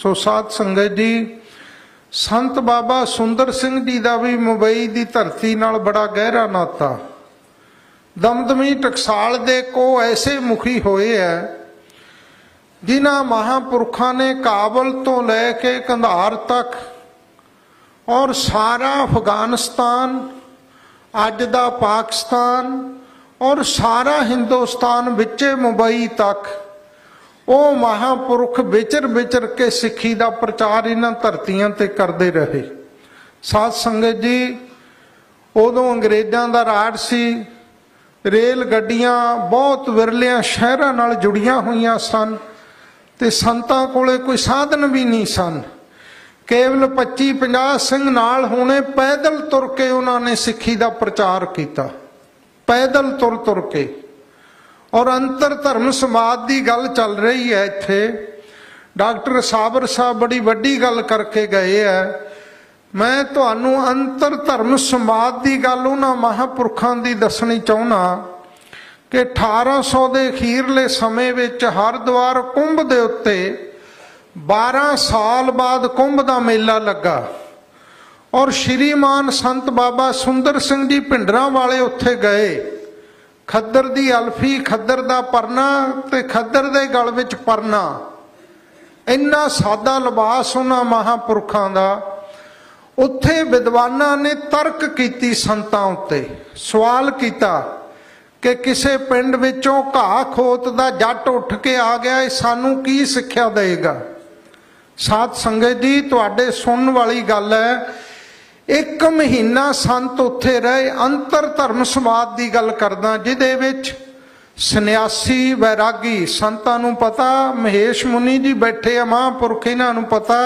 सो साध संगत जी, संत बाबा सुंदर सिंह जी का भी मुंबई की धरती नाल बड़ा गहरा नाता। दमदमी टकसाल दे को ऐसे मुखी होए है जिन्हां महापुरखों ने काबल तो लैके कंधार तक और सारा अफगानिस्तान, अज दा पाकिस्तान और सारा हिंदुस्तान विचे मुंबई तक वो महापुरख विचर विचर के सिक्खी का प्रचार इन्हां धरतियां ते करते रहे। साध संगत जी, उदों अंग्रेज़ों का राज सी, रेल गड्डियां बहुत विरलियां शहरां नाल जुड़ियां हुईयां सन ते संतां कोले कोई साधन भी नहीं सन। केवल 25-50 सिंह नाल होने, पैदल तुर के उन्होंने सिक्खी का प्रचार किया, पैदल तुर तुर के। और अंतर धर्म समाज की गल चल रही है इत्थे। डॉक्टर साबर साहब बड़ी वड्डी गल करके गए है। मैं तुहानू अंतर धर्म समाज की गल उन्हां महापुरखों की दसनी चाहुंदा कि 1800 के अखीरले समय विच हरिद्वार कुंभ दे उत्ते 12 साल बाद कुंभ का मेला लगा और श्रीमान संत बाबा सुंदर सिंह जी भिंडरां वाले उत्थे गए। खद्दर दी अल्फी, खद्दर दा परना ते खद्दर दे गल विच परना, इन्ना सादा लिबास उन्हां महापुरखों दा। उत्थे विद्वानां ने तर्क कीती संतां उत्ते, सवाल किया कि किसे पिंड विचों घाह खोत दा जट उठ के आ गया, ये सानू की सिक्ख्या देगा। साध संगत जी, तुहाडे सुनन वाली गल है। 1 महीना संत उत्थे रहे। अंतर धर्म समाज की गल करदा जिहदे विच सन्यासी वैरागी, संतां नूं पता, महेश मुनि जी बैठे आ महापुरख, इन्हां नूं पता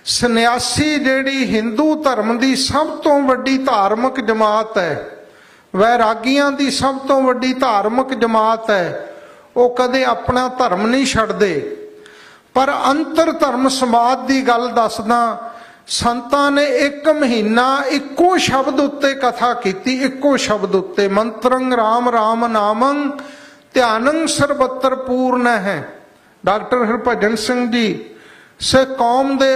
सन्यासी जिहड़ी हिंदू धर्म की सब तो वड्डी धार्मिक जमात है, वैरागियां की सब तो वड्डी धार्मिक जमात है, वो कदे अपना धर्म नहीं छड्डदे। पर अंतर धर्म समाज की गल दसदा, संतां ने 1 महीना इक्को शब्द उत्ते कथा की, इक्को शब्द उत्ते, मंत्रं राम राम नामं ध्यानं सर्वत्र पूर्ण है। डॉक्टर हरभजन सिंह जी से कौम दे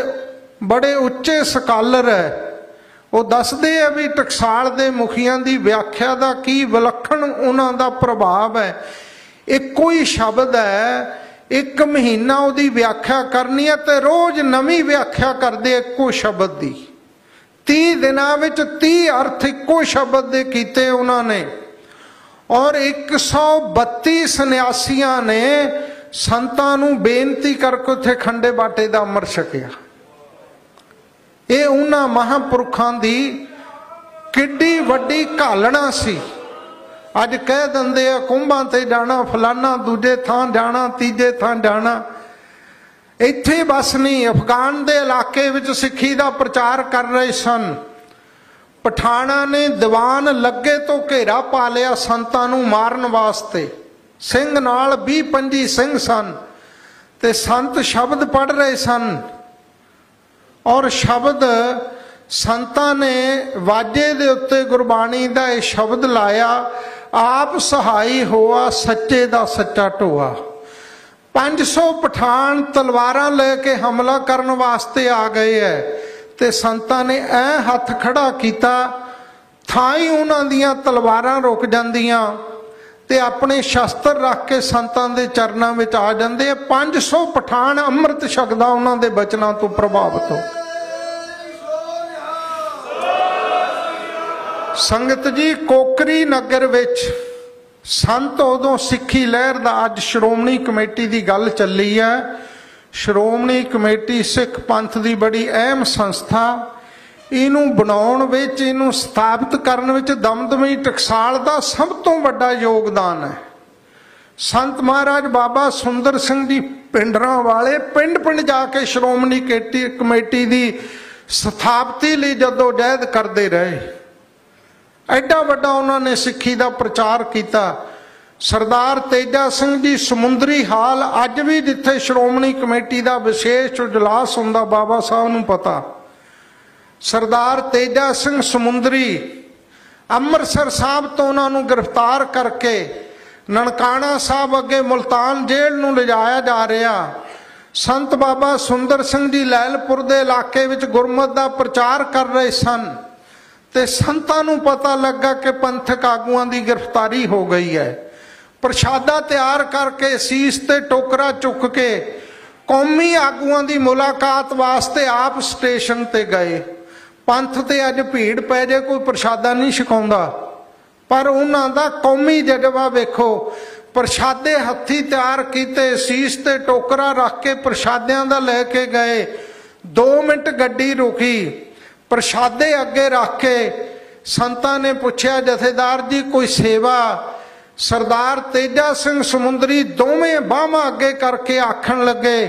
बड़े उच्चे सकालर है। वो दसदे है भी टकसाल दे मुखियां दी व्याख्या दा की विलखण उन्हां दा प्रभाव है। इक्को ही शब्द है, 1 महीना उहदी व्याख्या करनी है तो रोज नवी व्याख्या करते इक्को शब्द की। 30 दिनां विच 30 अर्थ इक्को शब्द दे कीते उन्होंने। और 132 सन्यासियां ने संतां नूं बेनती करके उत्थे खंडे बाटे दा अमर छकिया। ये उन्हां महापुरखों की किड्डी वड्डी घालना सी। अज कह दिंदे आ कुंभां ते जाना, फलाना दूजे थां जाना, तीजे थां जाना। इत्थे बस नहीं, अफगान दे इलाके विच सिक्खी दा प्रचार कर रहे सन। पठाणा ने दीवान लगे तो घेरा पा लिया संतां नूं मारन वास्ते। सिंह नाल 20-25 सिंह सन ते संत शब्द पढ़ रहे सन। और शब्द संतां ने वाजे दे उत्ते गुरबाणी दा इह शब्द लाया, आप सहाई होआ सच्चे दा सच्चा ढोआ। 500 पठान तलवारां लेके हमला करन वास्ते आ गए है ते संतां ने ऐ हथ खड़ा किया, थाई उन्हां दियां तलवारां रुक जांदियां ते अपने शस्त्र रख के संतां दे चरनां विच आ जांदे। 500 पठान अमृत छकदा उन्हां दे बचनां तो प्रभावित हो। संगत जी, कोकरी नगर विच संत उदों सिक्खी लहर दा, अज श्रोमणी कमेटी की गल चली है। श्रोमणी कमेटी सिख पंथ की बड़ी अहम संस्था। इनू बनाउण विच, इनू स्थापित करन विच दमदमी टकसाल दा सब तो वड्डा योगदान है। संत महाराज बाबा सुंदर सिंह जी भिंडरां वाले पिंड पिंड जाके श्रोमणी कमेटी की स्थापति लई जदोजहद करते रहे। एडा वड्डा उन्होंने सिक्खी का प्रचार किया। सरदार तेजा सिंह जी समुंदरी हाल, अज भी जिथे श्रोमणी कमेटी का विशेष इजलास हुंदा बाबा साहब नूं पता। सरदार तेजा सिंह समुंदरी अमृतसर साहब तो उन्होंने गिरफ्तार करके ननकाना साहब अगे मुल्तान जेल नूं ले जाया जा रहा। संत बाबा सुंदर सिंह जी लैलपुर के इलाके विच गुरमत का प्रचार कर रहे सन ते संतां नूं पता लगा कि पंथक आगुआं की गिरफ्तारी हो गई है। प्रशादा तैयार करके सीस ते टोकरा चुक के कौमी आगुआं की मुलाकात वास्ते आप स्टेशन ते गए। पंथ ते अज भीड़ पै जाए कोई प्रशादा नहीं छकाउंदा, पर उन्हां दा कौमी जज्बा वेखो। प्रशादे हत्थी तैयार किते, सीस ते टोकरा रख के प्रशादियां दा लैके गए। 2 मिनट गड्डी रुकी, प्रशादे अगे रख के संतां ने पुछया जथेदार जी कोई सेवा? सरदार तेजा सिंह समुंदरी दोवें बाहां अगे करके आखण लगे,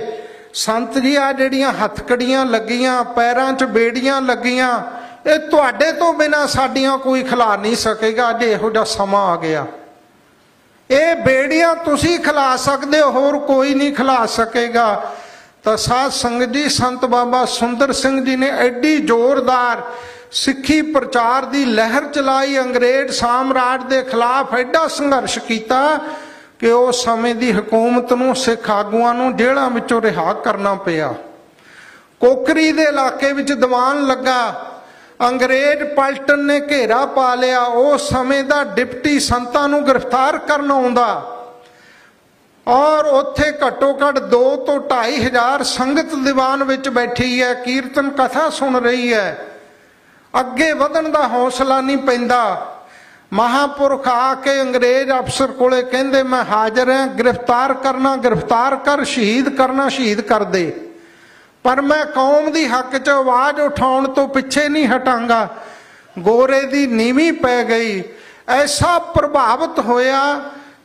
संत जी आ जिहड़ियां हथकड़ियां लगियां, पैरां च बेड़ियां लगियां, ये तुहाडे तो बिना साडियां कोई खिला नहीं सकेगा। अज इहो जिहा समां आ गया, ये बेड़ियां तुसी खिला सकदे हो, होर कोई नहीं खिला सकेगा। तो साध संगत जी संत बाबा सुंदर सिंह जी ने एडी जोरदार सिक्खी प्रचार की लहर चलाई, अंग्रेज साम्राज के खिलाफ एडा संघर्ष किया कि उस समय की हुकूमत नूं सिख आगुआं नूं जेल੍ਹਾਂ विचों रिहा करना पिया। कोकरी के इलाके विच दीवान लगा, अंग्रेज पलटन ने घेरा पा लिया। उस समय का डिप्टी संतां नूं गिरफ्तार करना आउंदा और उत्थे घट्टो घट 2 तो 2.5 हज़ार संगत दीवान विच बैठी है, कीर्तन कथा सुन रही है। अगे वधण दा हौसला नहीं पैंदा। महापुरख आके अंग्रेज अफसर कोले कहंदे मैं हाजिर हैं, गिरफ्तार करना गिरफ्तार कर, शहीद करना शहीद कर दे, पर मैं कौम दी हक च आवाज उठाउण तो पिछे नहीं हटांगा। गोरे दी नीवी पै गई। ऐसा प्रभावित होया,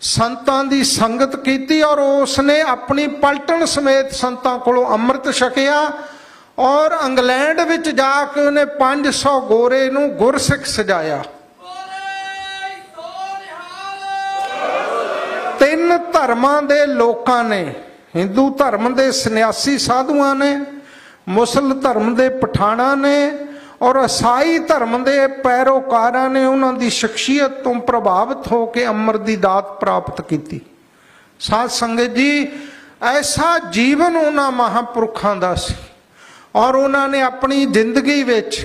संतां दी संगत कीती और उसने अपनी पलटन समेत संतां कोलों अमृत छकिया और इंग्लैंड विच जाके उन्हें 500 गोरे नूं गुरसिख सजाया। 3 धर्मां दे लोकां ने, हिंदू धर्म के सन्यासी साधुआं ने, मुसल धर्म के पठाणा ने और ईसाई धर्म के पैरोकारां ने उन्हां दी शख्सियत तो प्रभावित होकर अमृत की दात प्राप्त की। साध संगत जी ऐसा जीवन उन्हां महापुरखां दा सी और उन्होंने अपनी जिंदगी विच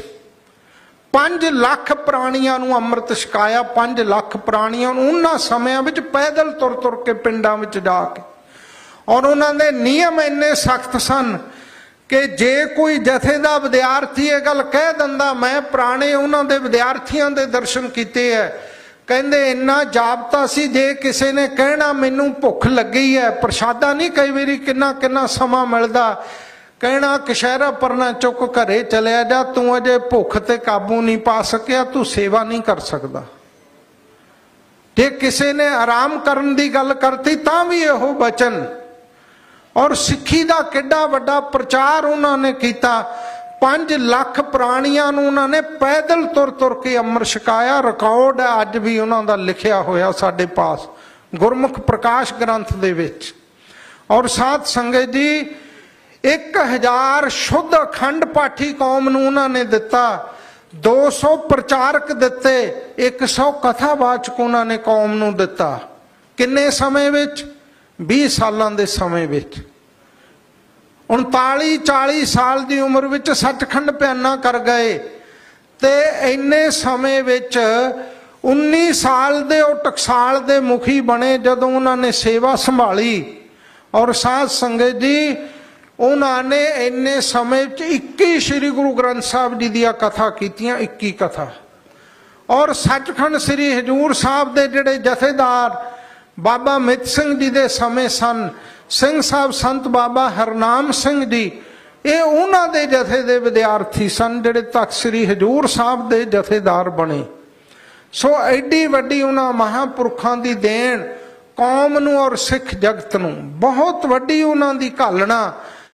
5 लाख प्राणियां नूं अमृत छकाया। 5 लाख प्राणियां नूं उन्हां समयां विच पैदल तुर तुर के पिंडां विच जाके, और उन्होंने नियम इन्ने सख्त सन कि जे कोई जथे का विद्यार्थी ये गल कह दिंदा, मैं पुराने उन्होंने विद्यार्थियों के दर्शन किए है, कहते इन्ना जाबता सी जे किसी ने कहना मैनू भुख लगी है, प्रशादा नहीं कई बारी किन्ना किन्ना समा मिलता, कहना कशहरा परना चुक घरे चलिया जा, तू अजे भुख ते काबू नहीं पा सकिया, तू सेवा नहीं कर सकता। जे किसी ने आराम करन दी गल करती तां भी इहो बचन। और सिक्खी का किड्डा वड्डा प्रचार उन्होंने किया। 5 लाख प्राणियां नूं उन्होंने पैदल तुर तुर के अमृत छकाया। रिकॉर्ड है अज भी उन्होंने लिखिया होया साडे पास गुरमुख प्रकाश ग्रंथ दे विच। और साध संगत जी 1000 शुद्ध अखंड पाठी कौम नूं उन्होंने दिता, 200 प्रचारक दिते, 100 कथावाचक उन्होंने कौम नूं दिता। किन्ने समय विच? 20 सालों के समय विच। 39-40 साल की उम्र विच सचखंड प्याना कर गए ते इन्ने समय विच 19 साल दे और टकसाल दे मुखी बने जदों उन्होंने सेवा संभाली। और साध संगत जी उन्होंने इन्ने समय 21 श्री गुरु ग्रंथ साहब जी दियां कथा कीतियां, 21 कथा। और सचखंड श्री हजूर साहब दे जिहड़े जथेदार बाबा मित सिंह जी दे समय सन, सिंह साहब संत बाबा हरनाम सिंह जी, ये उन्हां दे जथे दे विद्यार्थी सन जिहड़े तख्त श्री हजूर साहब दे जथेदार बने। सो एडी वड्डी उन्हां महापुरखां दी देन कौम नूं और सिख जगत नूं, बहुत वड्डी उन्हां दी घालना।